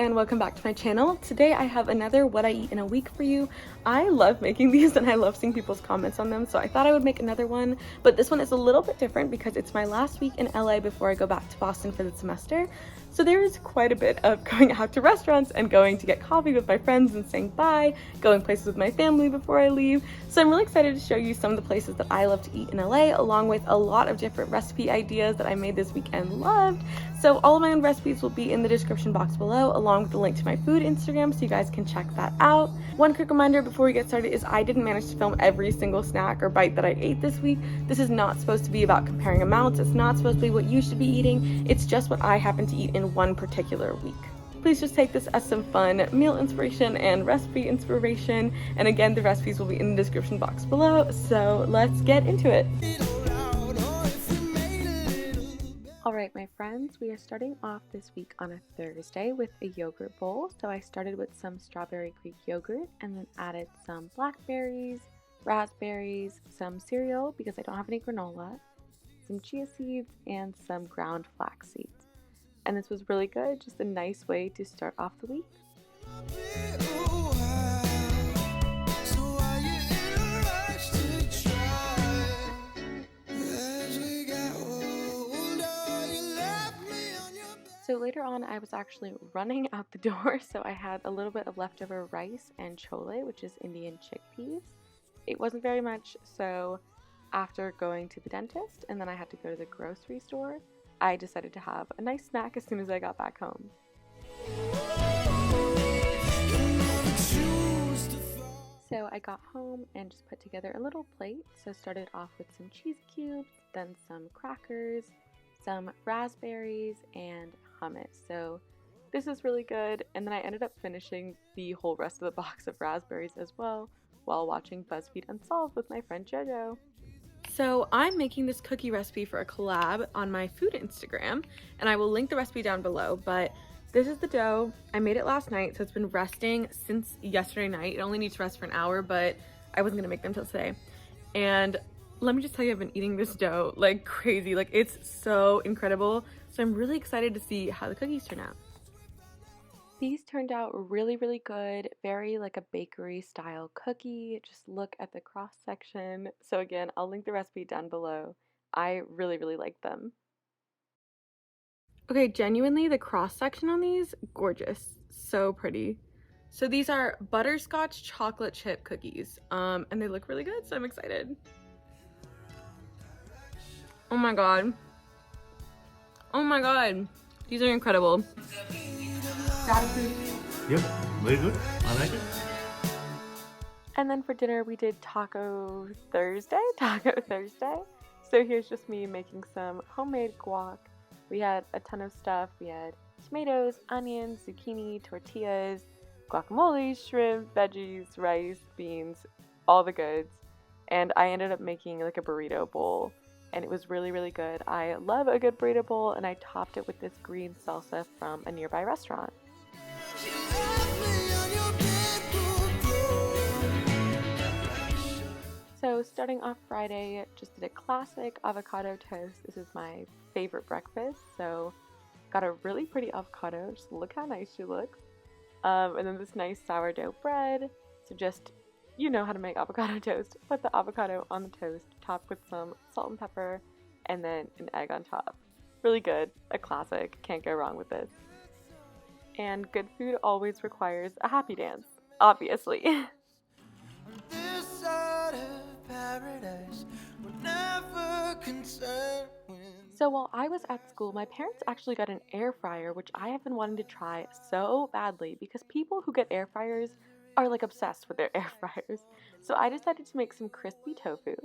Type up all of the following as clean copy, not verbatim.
and welcome back to my channel. Today I have another what I eat in a week for you. I love making these and I love seeing people's comments on them, so I thought I would make another one, but this one is a little bit different because it's my last week in LA before I go back to Boston for the semester. So there is quite a bit of going out to restaurants and going to get coffee with my friends and saying bye, going places with my family before I leave. So I'm really excited to show you some of the places that I love to eat in LA, along with a lot of different recipe ideas that I made this week and loved. So all of my own recipes will be in the description box below, along with the link to my food Instagram, so you guys can check that out. One quick reminder before we get started is I didn't manage to film every single snack or bite that I ate this week. This is not supposed to be about comparing amounts. It's not supposed to be what you should be eating. It's just what I happen to eat in one particular week. Please just take this as some fun meal inspiration and recipe inspiration. And again, the recipes will be in the description box below. So let's get into it. Alright my friends, we are starting off this week on a Thursday with a yogurt bowl. So I started with some strawberry Greek yogurt and then added some blackberries, raspberries, some cereal because I don't have any granola, some chia seeds, and some ground flax seeds. And this was really good, just a nice way to start off the week. So later on, I was actually running out the door, so I had a little bit of leftover rice and chole, which is Indian chickpeas. It wasn't very much, so after going to the dentist and then I had to go to the grocery store, I decided to have a nice snack as soon as I got back home. So I got home and just put together a little plate. So started off with some cheese cubes, then some crackers, some raspberries, and hummus. So this is really good, and then I ended up finishing the whole rest of the box of raspberries as well while watching BuzzFeed Unsolved with my friend Jojo. So I'm making this cookie recipe for a collab on my food Instagram, and I will link the recipe down below, but this is the dough. I made it last night, so it's been resting since yesterday night. It only needs to rest for an hour, but I wasn't gonna make them till today. And let me just tell you, I've been eating this dough like crazy. Like, it's so incredible. So I'm really excited to see how the cookies turn out. These turned out really, really good. Very like a bakery style cookie. Just look at the cross section. So again, I'll link the recipe down below. I really, really like them. Okay, genuinely, the cross section on these, gorgeous. So pretty. So these are butterscotch chocolate chip cookies. And they look really good, so I'm excited. Oh my god. Oh my god. These are incredible. Yep, very good. I like it. And then for dinner we did Taco Thursday. So here's just me making some homemade guac. We had a ton of stuff. We had tomatoes, onions, zucchini, tortillas, guacamole, shrimp, veggies, rice, beans, all the goods. And I ended up making like a burrito bowl, and it was really, really good. I love a good burrito bowl, and I topped it with this green salsa from a nearby restaurant. So starting off Friday, just did a classic avocado toast. This is my favorite breakfast. So got a really pretty avocado. Just look how nice she looks. And then this nice sourdough bread. So just, you know how to make avocado toast. Put the avocado on the toast, topped with some salt and pepper, and then an egg on top. Really good. A classic. Can't go wrong with this. And good food always requires a happy dance, obviously. So while I was at school, my parents actually got an air fryer, which I have been wanting to try so badly because people who get air fryers are like obsessed with their air fryers. So I decided to make some crispy tofu.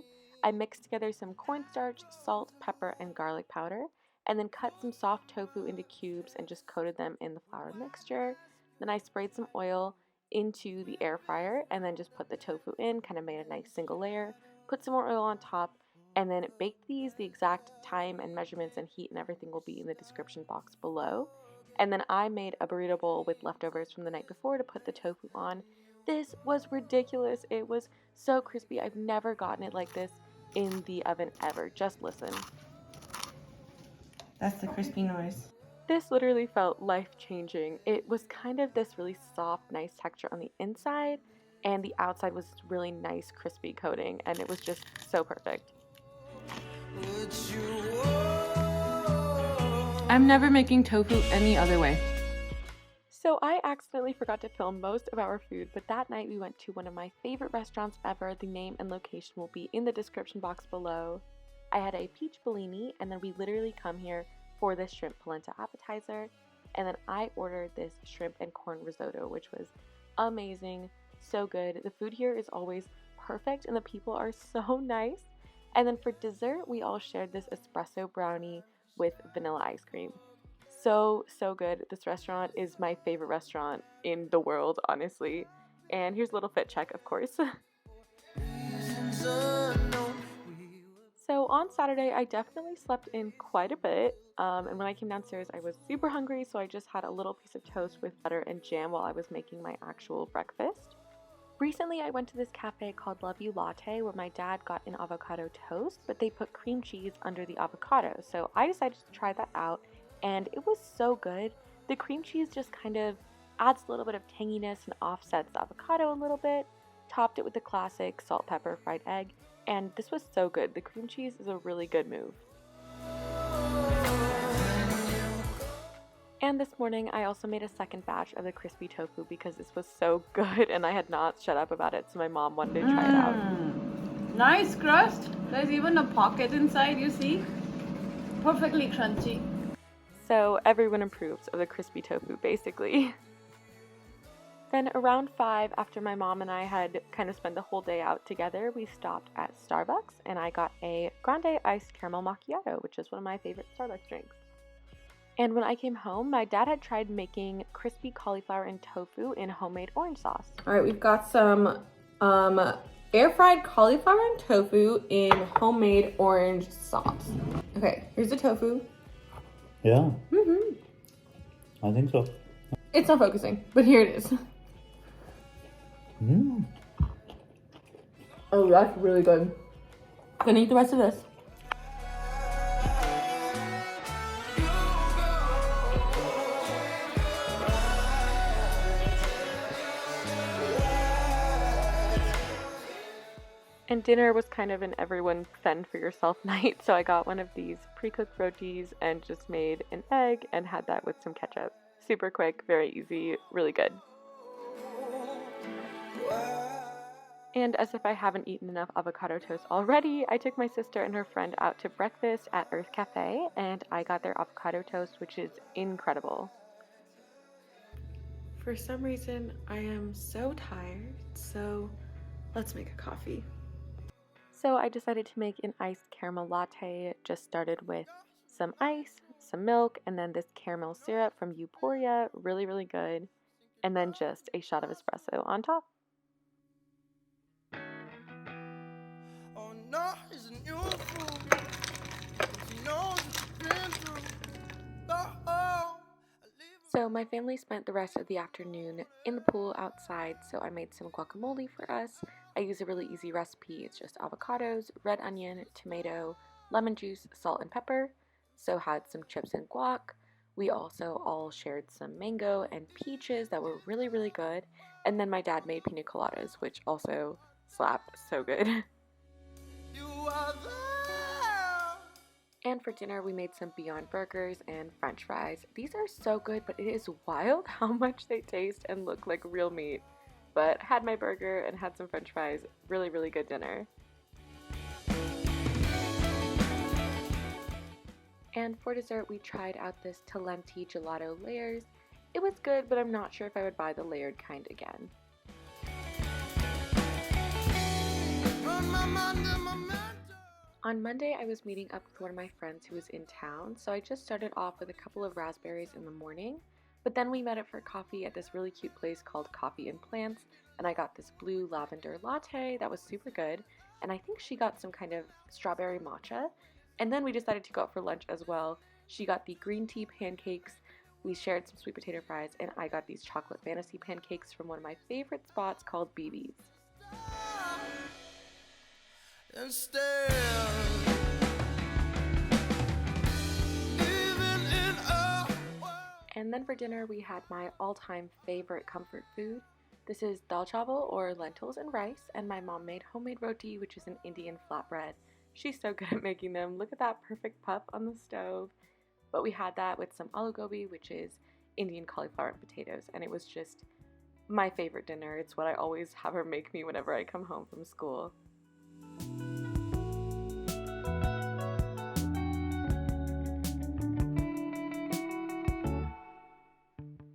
I mixed together some cornstarch, salt, pepper, and garlic powder, and then cut some soft tofu into cubes and just coated them in the flour mixture. Then I sprayed some oil into the air fryer and then just put the tofu in, kind of made a nice single layer, put some more oil on top, and then baked these. The exact time and measurements and heat and everything will be in the description box below. And then I made a burrito bowl with leftovers from the night before to put the tofu on. This was ridiculous. It was so crispy. I've never gotten it like this in the oven ever. Just listen. That's the crispy noise. This literally felt life-changing. It was kind of this really soft, nice texture on the inside, and the outside was really nice, crispy coating, and it was just so perfect. I'm never making tofu any other way. So I accidentally forgot to film most of our food, but that night we went to one of my favorite restaurants ever. The name and location will be in the description box below. I had a peach bellini, and then we literally come here for this shrimp polenta appetizer, and then I ordered this shrimp and corn risotto, which was amazing, so good. The food here is always perfect, and the people are so nice. And then for dessert, we all shared this espresso brownie with vanilla ice cream. So good. This restaurant is my favorite restaurant in the world, honestly. And here's a little fit check, of course. So on Saturday, I definitely slept in quite a bit, and when I came downstairs, I was super hungry, so I just had a little piece of toast with butter and jam while I was making my actual breakfast. Recently, I went to this cafe called Love You Latte, where my dad got an avocado toast, but they put cream cheese under the avocado, so I decided to try that out, and it was so good. The cream cheese just kind of adds a little bit of tanginess and offsets the avocado a little bit. Topped it with the classic salt, pepper, fried egg, and this was so good. The cream cheese is a really good move. And this morning I also made a second batch of the crispy tofu because this was so good and I had not shut up about it, so my mom wanted to try it out. Nice crust. There's even a pocket inside, you see? Perfectly crunchy. So everyone approves of the crispy tofu, basically. Then around 5, after my mom and I had kind of spent the whole day out together, we stopped at Starbucks and I got a grande iced caramel macchiato, which is one of my favorite Starbucks drinks. And when I came home, my dad had tried making crispy cauliflower and tofu in homemade orange sauce. All right, we've got some air-fried cauliflower and tofu in homemade orange sauce. Okay, here's the tofu. Yeah. I think so. It's not focusing, but here it is. Oh, that's really good. Gonna eat the rest of this. And dinner was kind of an everyone fend for yourself night, so I got one of these pre-cooked rotis and just made an egg and had that with some ketchup. Super quick, very easy, really good. And as if I haven't eaten enough avocado toast already, I took my sister and her friend out to breakfast at Urth Cafe, and I got their avocado toast, which is incredible. For some reason, I am so tired, so let's make a coffee. So I decided to make an iced caramel latte. Just started with some ice, some milk, and then this caramel syrup from Euphoria, really, really good. And then just a shot of espresso on top. Oh no, it's a new food. She knows what you've been through. Oh, So my family spent the rest of the afternoon in the pool outside, so I made some guacamole for us. I use a really easy recipe. It's just avocados, red onion, tomato, lemon juice, salt, and pepper. So had some chips and guac. We also all shared some mango and peaches that were really, really good. And then my dad made pina coladas, which also slapped so good. you are there. And for dinner, we made some Beyond Burgers and French fries. These are so good, but it is wild how much they taste and look like real meat. But had my burger and had some French fries. Really, really good dinner. And for dessert, we tried out this Talenti gelato layers. It was good, but I'm not sure if I would buy the layered kind again. On Monday, I was meeting up with one of my friends who was in town, so I just started off with a couple of raspberries in the morning, but then we met up for coffee at this really cute place called Coffee and Plants, and I got this blue lavender latte that was super good, and I think she got some kind of strawberry matcha, and then we decided to go out for lunch as well. She got the green tea pancakes, we shared some sweet potato fries, and I got these chocolate fantasy pancakes from one of my favorite spots called beabea's. And still, even in a And then for dinner, we had my all-time favorite comfort food. This is dal chawal, or lentils and rice, and my mom made homemade roti, which is an Indian flatbread. She's so good at making them. Look at that perfect puff on the stove. But we had that with some aloo gobi, which is Indian cauliflower and potatoes, and it was just my favorite dinner. It's what I always have her make me whenever I come home from school.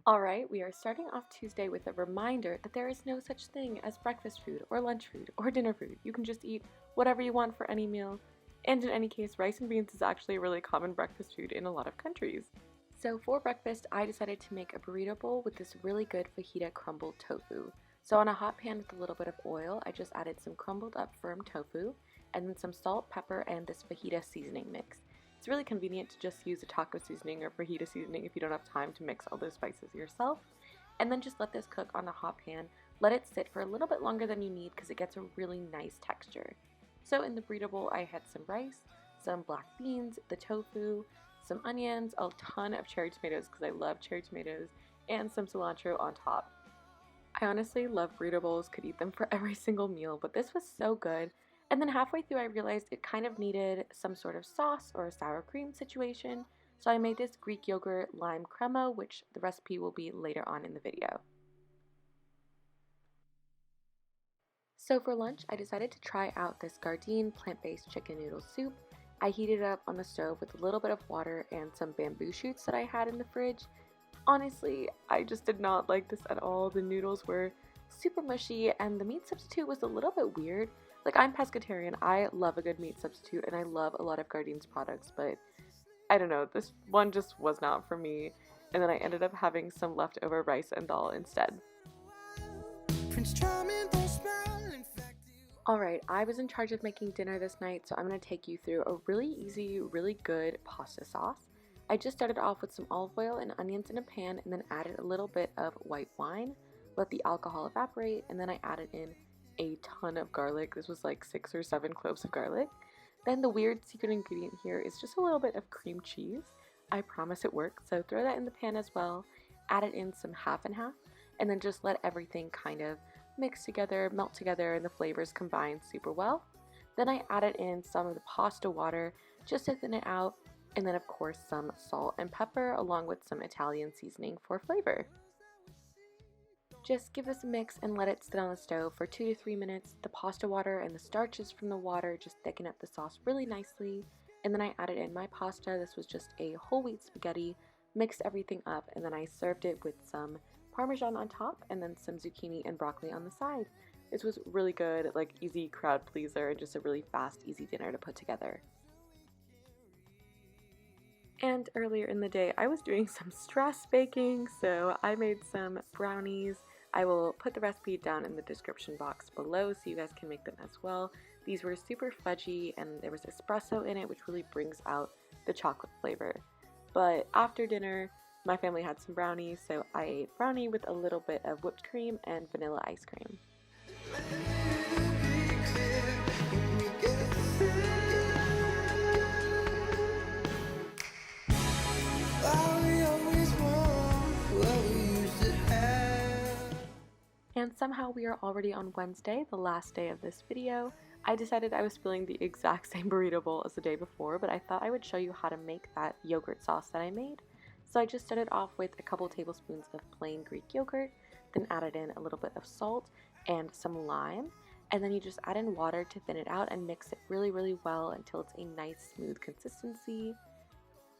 Alright, we are starting off Tuesday with a reminder that there is no such thing as breakfast food or lunch food or dinner food. You can just eat whatever you want for any meal. And in any case, rice and beans is actually a really common breakfast food in a lot of countries. So for breakfast, I decided to make a burrito bowl with this really good fajita crumbled tofu. So on a hot pan with a little bit of oil, I just added some crumbled up firm tofu, and then some salt, pepper, and this fajita seasoning mix. It's really convenient to just use a taco seasoning or fajita seasoning if you don't have time to mix all those spices yourself. And then just let this cook on the hot pan. Let it sit for a little bit longer than you need because it gets a really nice texture. So in the burrito bowl, I had some rice, some black beans, the tofu, some onions, a ton of cherry tomatoes because I love cherry tomatoes, and some cilantro on top. I honestly love burrito bowls, could eat them for every single meal, but this was so good. And then halfway through I realized it kind of needed some sort of sauce or a sour cream situation, so I made this Greek yogurt lime crema, which the recipe will be later on in the video. So for lunch, I decided to try out this Gardein plant-based chicken noodle soup. I heated it up on the stove with a little bit of water and some bamboo shoots that I had in the fridge. Honestly, I just did not like this at all. The noodles were super mushy and the meat substitute was a little bit weird. Like, I'm pescatarian, I love a good meat substitute, and I love a lot of Gardein's products, but I don't know, this one just was not for me, and then I ended up having some leftover rice and dal instead. Alright, I was in charge of making dinner this night, so I'm going to take you through a really easy, really good pasta sauce. I just started off with some olive oil and onions in a pan, and then added a little bit of white wine, let the alcohol evaporate, and then I added in a ton of garlic. This was like 6 or 7 cloves of garlic. Then the weird secret ingredient here is just a little bit of cream cheese. I promise it worked, so throw that in the pan as well. Added in some half and half, and then just let everything kind of mix together, melt together, and the flavors combine super well. Then I added in some of the pasta water just to thin it out, and then of course some salt and pepper along with some Italian seasoning for flavor. Just give this a mix and let it sit on the stove for 2 to 3 minutes. The pasta water and the starches from the water just thicken up the sauce really nicely. And then I added in my pasta. This was just a whole wheat spaghetti, mixed everything up, and then I served it with some Parmesan on top and then some zucchini and broccoli on the side. This was really good, like easy crowd pleaser, and just a really fast, easy dinner to put together. And earlier in the day, I was doing some stress baking, so I made some brownies. I will put the recipe down in the description box below so you guys can make them as well. These were super fudgy and there was espresso in it, which really brings out the chocolate flavor. But after dinner, my family had some brownies, so I ate brownie with a little bit of whipped cream and vanilla ice cream. And somehow we are already on Wednesday, the last day of this video. I decided I was feeling the exact same burrito bowl as the day before, but I thought I would show you how to make that yogurt sauce that I made. So I just started off with a couple tablespoons of plain Greek yogurt, then added in a little bit of salt and some lime, and then you just add in water to thin it out and mix it really, really well until it's a nice smooth consistency.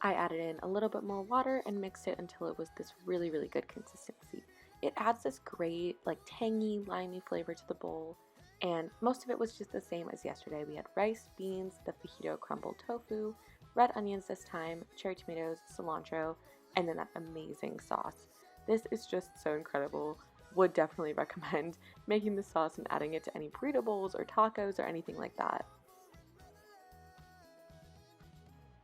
I added in a little bit more water and mixed it until it was this really, really good consistency. It adds this great, like, tangy, limey flavor to the bowl, and most of it was just the same as yesterday. We had rice, beans, the fajita crumbled tofu, red onions this time, cherry tomatoes, cilantro, and then that amazing sauce. This is just so incredible. Would definitely recommend making the sauce and adding it to any burrito bowls or tacos or anything like that.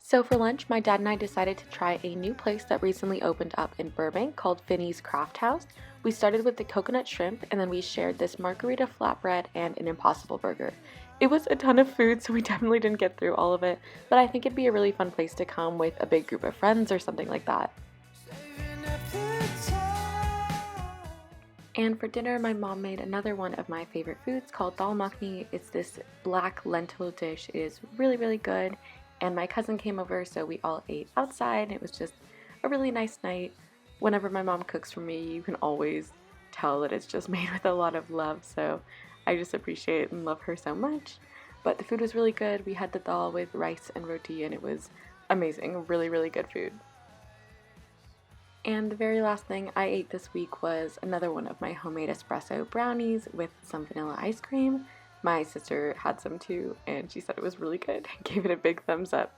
So for lunch, my dad and I decided to try a new place that recently opened up in Burbank called Finney's Craft House. We started with the coconut shrimp, and then we shared this margarita flatbread and an Impossible burger. It was a ton of food, so we definitely didn't get through all of it, but I think it'd be a really fun place to come with a big group of friends or something like that. Saving up And for dinner, my mom made another one of my favorite foods called dal makhni. It's this black lentil dish. It is really, really good. And my cousin came over, so we all ate outside. It was just a really nice night. Whenever my mom cooks for me, you can always tell that it's just made with a lot of love. So I just appreciate and love her so much. But the food was really good. We had the dal with rice and roti, and it was amazing. Really, really good food. And the very last thing I ate this week was another one of my homemade espresso brownies with some vanilla ice cream. My sister had some too, and she said it was really good. Gave it a big thumbs up.